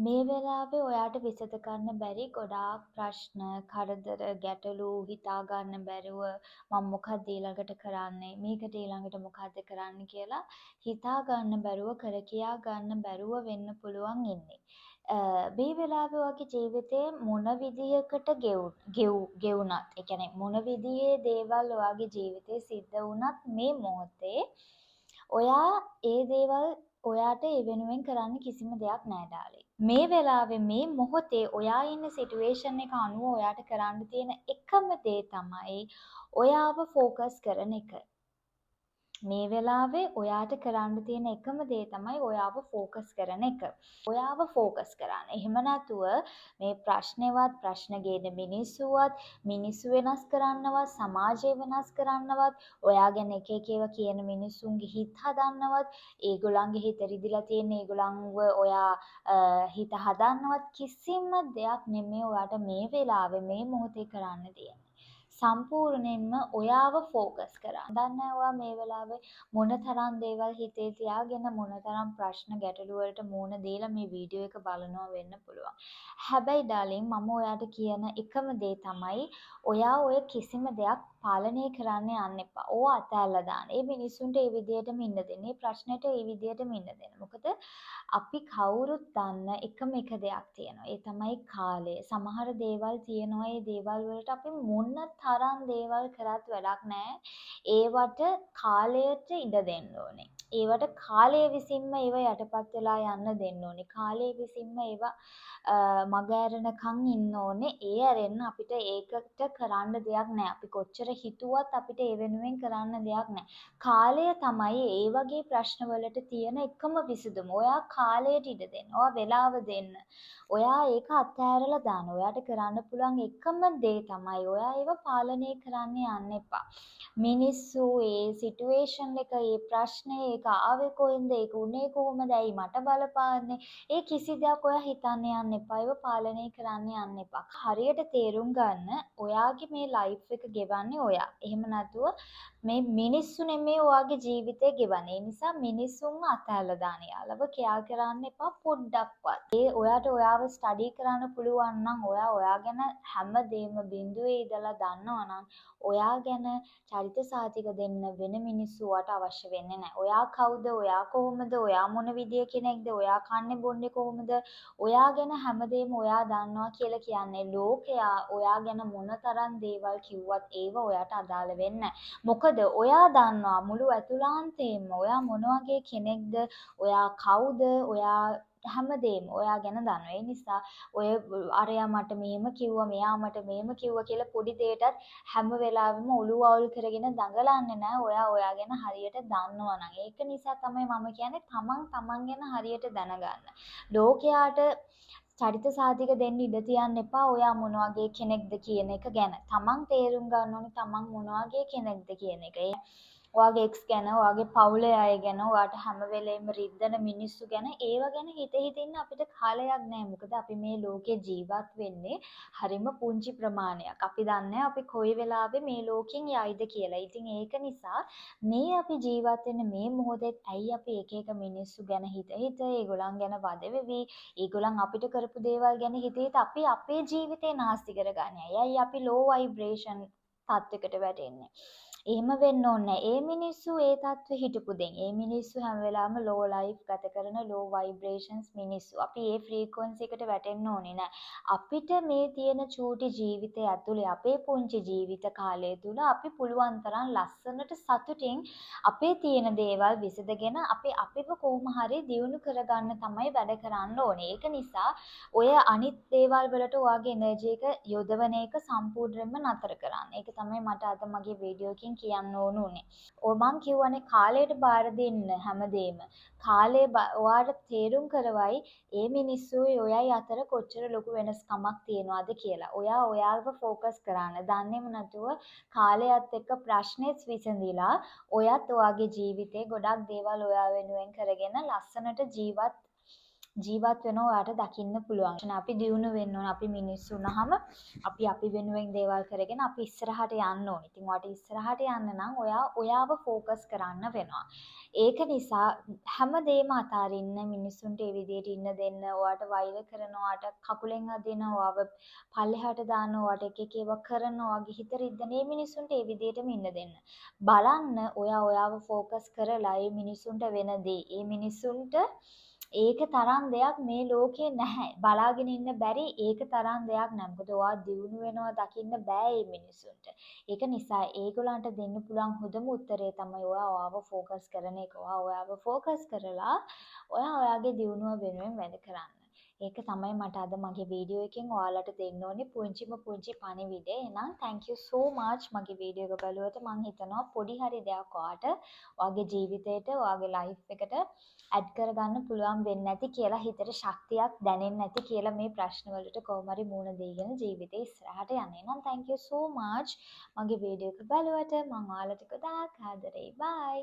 මේ වෙලාවේ ඔයාට විසඳ ගන්න බැරි ගොඩාක් ප්‍රශ්න, කරදර, ගැටලු හිතා ගන්න බැරුව මම මොකක්ද ඊළඟට කරන්නේ? මේකට ඊළඟට මොකද්ද කරන්න කියලා හිතා ගන්න බැරුව කර කියා ගන්න බැරුව වෙන්න පුළුවන් ඉන්නේ. මේ වෙලාවේ ඔයාගේ ජීවිතේ මොන විදිහකට ගෙවුනත්, ඒ කියන්නේ මොන විදිහේ දේවල් ඔයාගේ ජීවිතේ සිද්ධ වුණත් මේ මොහොතේ ඔයා ඒ දේවල් ඔයාට ඒ වෙනුවෙන් කරන්න කිසිම දෙයක් නෑ ඩාලි. මේ වෙලාවේ මේ මොහොතේ ඔයා ඉන්න සිටුේෂන් එක අනුව ඔයාට කරන්න තියෙන එකම දේ තමයි ඔයාව ફોකස් කරන එක. මේ වෙලාවේ ඔයාට කරන්න තියෙන එකම දේ තමයි ඔයාව ફોකස් කරන එක. ඔයාව ફોකස් කරන්න. එහෙම නැතුව මේ ප්‍රශ්නේවත් ප්‍රශ්න ගේන මිනිස්සුවත් මිනිස්සු වෙනස් කරන්නවත් සමාජය වෙනස් කරන්නවත් ඔයා ගැන එක එක ඒවා කියන මිනිස්සුන්ගේ හිත හදන්නවත් ඒගොල්ලන්ගේ හිත රිදිලා තියෙන ඒගොල්ලන්ව ඔයා හිත හදන්නවත් කිසිම දෙයක් නෙමෙයි ඔයාට මේ වෙලාවේ මේ මොහොතේ කරන්න තියෙන්නේ. සම්පූර්ණයෙන්ම ඔයාව ફોකස් කරා. දන්නේ ඔයා මේ වෙලාවේ මොනතරම් දේවල් හිතේ තියාගෙන මොනතරම් ප්‍රශ්න ගැටලු වලට මුහුණ දීලා මේ වීඩියෝ එක බලනවා වෙන්න පුළුවන්. හැබැයි ඩාලින් මම ඔයාට කියන එකම දේ තමයි ඔයා ඔය කිසිම දෙයක් පාලනය කරන්න යන්න එපා. ඕවා අතහැරලා දාන්න. ඒ මිනිස්සුන්ට ඒ විදිහටම ඉන්න දෙන්න. මේ ප්‍රශ්නෙට ඒ විදිහටම ඉන්න දෙන්න. මොකද අපි කවුරුත් දන්න එකම එක දෙයක් තියෙනවා. ඒ තමයි කාලය. සමහර දේවල් තියෙනවා. ඒ දේවල් වලට අපි මොන තරම් දේවල් කරත් වැඩක් නැහැ. ඒවට කාලයට ඉඩ දෙන්න ඕනේ. ඒවට කාලය විසින්ම ඒව යටපත් වෙලා යන්න දෙන්න ඕනේ. කාලය විසින්ම ඒව මග ඇරෙනකන් ඉන්න ඕනේ. ඒ ඇරෙන්න අපිට ඒකට කරන්න දෙයක් නැහැ. අපි කොච්චර හිතුවත් අපිට ඒ වෙනුවෙන් කරන්න දෙයක් නැහැ. කාලය තමයි ඒ වගේ ප්‍රශ්න වලට තියෙන එකම විසඳුම. ඔයා කාලයට ඉඩ දෙන්න. ඔයා වෙලාව දෙන්න. ඔයා ඒක අත්හැරලා දාන්න. ඔයාට කරන්න පුළුවන් එකම දේ තමයි ඔයා ඒව පාලනය කරන්න යන්න එපා. මිනිස්සු ඒ සිටුේෂන් එක, ඒ ප්‍රශ්නේ, ඒක ආවේ කොහෙන්ද, ඒක උනේ කොහොමද, ඇයි මට බලපාන්නේ, ඒ කිසි දෙයක් ඔයා හිතන්න යන්න එපා. ඒව පාලනය කරන්න යන්න එපා. හරියට තේරුම් ගන්න ඔයාගේ මේ ලයිෆ් එක ගෙවන්නේ ඔයා. එහෙම නැතුව මේ මිනිස්සු නෙමෙයි ඔයාගේ ජීවිතේ ගෙවන්නේ. ඒ නිසා මිනිස්සුන්ව අතහැරලා දාන්න. යාළුව කෙයා කරන්න එපා පොඩ්ඩක්වත්. ඒ ඔයාට ඔයාව ස්ටඩි කරන්න පුළුවන් නම් ඔයා ගැන හැමදේම බිඳුවේ ඉඳලා දන්නවා නම් ඔයා ගැන චරිත සාතික දෙන්න වෙන මිනිස්සු ඔයාට අවශ්‍ය වෙන්නේ නැහැ. ඔයා කවුද? ඔයා කොහොමද? ඔයා මොන විදිය කෙනෙක්ද? ඔයා කන්නේ බොන්නේ කොහොමද? ඔයා ගැන හැමදේම ඔයා දන්නවා කියලා කියන්නේ ලෝකයා ඔයා ගැන මොනතරම් දේවල් කිව්වත් ඒව ඔයාට අදාළ වෙන්නේ නැහැ. මොකද ඔයා දන්නවා මුළු ඇතුළාන්තයෙන්ම ඔයා මොන වගේ කෙනෙක්ද, ඔයා කවුද, ඔයා හැමදේම ඔයා ගැන දන්නවා. ඒ නිසා ඔය අරයා මට මෙහෙම කිව්වා, මෙයා මට මෙහෙම කිව්වා කියලා පොඩි දෙයකටත් හැම වෙලාවෙම ඔළුව අවුල් කරගෙන දඟලන්නේ නැහැ. ඔයා ගැන හරියට දන්නවා නම්. ඒක නිසා තමයි මම කියන්නේ තමන් ගැන හරියට දැනගන්න. ලෝකයාට චරිත සාධක දෙන්න ඉඩ තියන්න එපා. ඔයා මොන වගේ කෙනෙක්ද කියන එක ගැන. තමන් තේරුම් ගන්න ඕනේ තමන් මොන වගේ කෙනෙක්ද කියන එක. ඔයාගේ එක්ස් ගැන, ඔයාගේ පවුලේ අය ගැන, ඔයාට හැම වෙලේම රිද්දන මිනිස්සු ගැන ඒව ගැන හිත ඉන්න අපිට කාලයක් නැහැ. මොකද අපි මේ ලෝකේ ජීවත් වෙන්නේ හරිම පුංචි ප්‍රමාණයක්. අපි දන්නේ අපි කොයි වෙලාවෙ මේ ලෝකෙන් යයිද කියලා. ඉතින් ඒක නිසා මේ අපි ජීවත් වෙන මේ මොහොතේ ඇයි අපි එක එක මිනිස්සු ගැන හිත ඒගොල්ලන් ගැන වද වෙවි, ඒගොල්ලන් අපිට කරපු දේවල් ගැන හිතේත් අපි අපේ ජීවිතේ නාස්ති කරගන්නේ. ඇයි අපි ලෝ වයිබ්‍රේෂන් තත්වයකට වැටෙන්නේ? එහෙම වෙන්න ඕනේ. ඒ මිනිස්සු ඒ තත්ත්වෙ හිටපු දෙන්. ඒ මිනිස්සු හැම වෙලාවෙම ලෝ ලයිෆ් ගත කරන ලෝ වයිබ්‍රේෂන්ස් මිනිස්සු. අපි ඒ ෆ්‍රීකවන්සි එකට වැටෙන්න ඕනේ නෑ. අපිට මේ තියෙන චූටි ජීවිතය ඇතුලේ අපේ පුංචි ජීවිත කාලය තුල අපි පුළුවන් තරම් ලස්සනට සතුටින් අපේ තියෙන දේවල් විසඳගෙන අපිව කොහොම හරි දියුණු කරගන්න තමයි වැඩ කරන්න ඕනේ. ඒක නිසා ඔය අනිත් දේවල් වලට ඔයාගේ එනර්ජි එක යොදවන එක සම්පූර්ණයෙන්ම නතර කරන්න. ඒක තමයි මට අද මගේ වීඩියෝ එකකින් කියන්න ඕන උනේ. මං කියවනේ කාලයට බාර දෙන්න හැමදේම. කාලේ ඔයාට තේරුම් කරවයි ඒ මිනිස්සුයි ඔයයි අතර කොච්චර ලොකු වෙනස්කමක් තියෙනවද කියලා. ඔයාව ફોકસ කරන්න. දන්නේම නැතුව කාලයත් එක්ක ප්‍රශ්නෙත් විසඳිලා ඔයත් ඔයාගේ ජීවිතේ ගොඩක් දේවල් ඔයා වෙනුවෙන් කරගෙන ලස්සනට ජීවත් ජීවත් වෙනවා ඔයාට දකින්න පුළුවන්. අපි දියුණු වෙන්න ඕන. අපි මිනිස්සු වුණාම අපි වෙනුවෙන් දේවල් කරගෙන අපි ඉස්සරහට යන්න ඕනේ. ඉතින් ඔයාට ඉස්සරහට යන්න නම් ඔයාව ફોકસ කරන්න වෙනවා. ඒක නිසා හැමදේම අතාරින්න මිනිස්සුන්ට ඒ විදිහට ඉන්න දෙන්න. ඔයාට වෛර කරනවා, ඔයාට කකුලෙන් අදිනවා, ඔයාව පල්ලෙහාට දානවා, ඔයාට එක එක ඒවා කරනවා, ඔයාගේ හිත රිද්දන මේ මිනිස්සුන්ට ඒ විදිහටම ඉන්න දෙන්න. බලන්න ඔයාව ફોકસ කරලා මේ මිනිස්සුන්ට වෙන දේ. මේ මිනිස්සුන්ට ඒක තරම් දෙයක් මේ ලෝකේ නැහැ. බලාගෙන ඉන්න බැරි ඒක තරම් දෙයක් නැහැ. මොකද ඔයා දියුණු වෙනවා දකින්න බෑ මේ මිනිසුන්ට. ඒක නිසා ඒගොල්ලන්ට දෙන්න පුළුවන් හොඳම උත්තරේ තමයි ඔයාව ફોકસ කරන එක. ඔයාව ફોકસ කරලා ඔයාගේ දියුණුව වෙනුවෙන් වැඩ කරන්න. ඒක තමයි මට අද මගේ වීඩියෝ එකෙන් ඔයාලට දෙන්න ඕනේ පුංචිම පුංචි පණිවිඩය. එහෙනම් thank you so much මගේ වීඩියෝ එක බලුවට. මම හිතනවා පොඩි හරි දෙයක් ඔයාට ඔයාගේ ජීවිතේට ඔයාගේ ලයිෆ් එකට ඇඩ් කරගන්න පුළුවන් වෙන්නේ නැති කියලා හිතට ශක්තියක් දැනෙන්නේ නැති කියලා මේ ප්‍රශ්න වලට කොහොම හරි මුහුණ දෙගෙන ජීවිතේ ඉස්සරහට යන්න. එහෙනම් thank you so much මගේ වීඩියෝ එක බලුවට. මම ඔයාලට ගොඩාක් ආදරෙයි. bye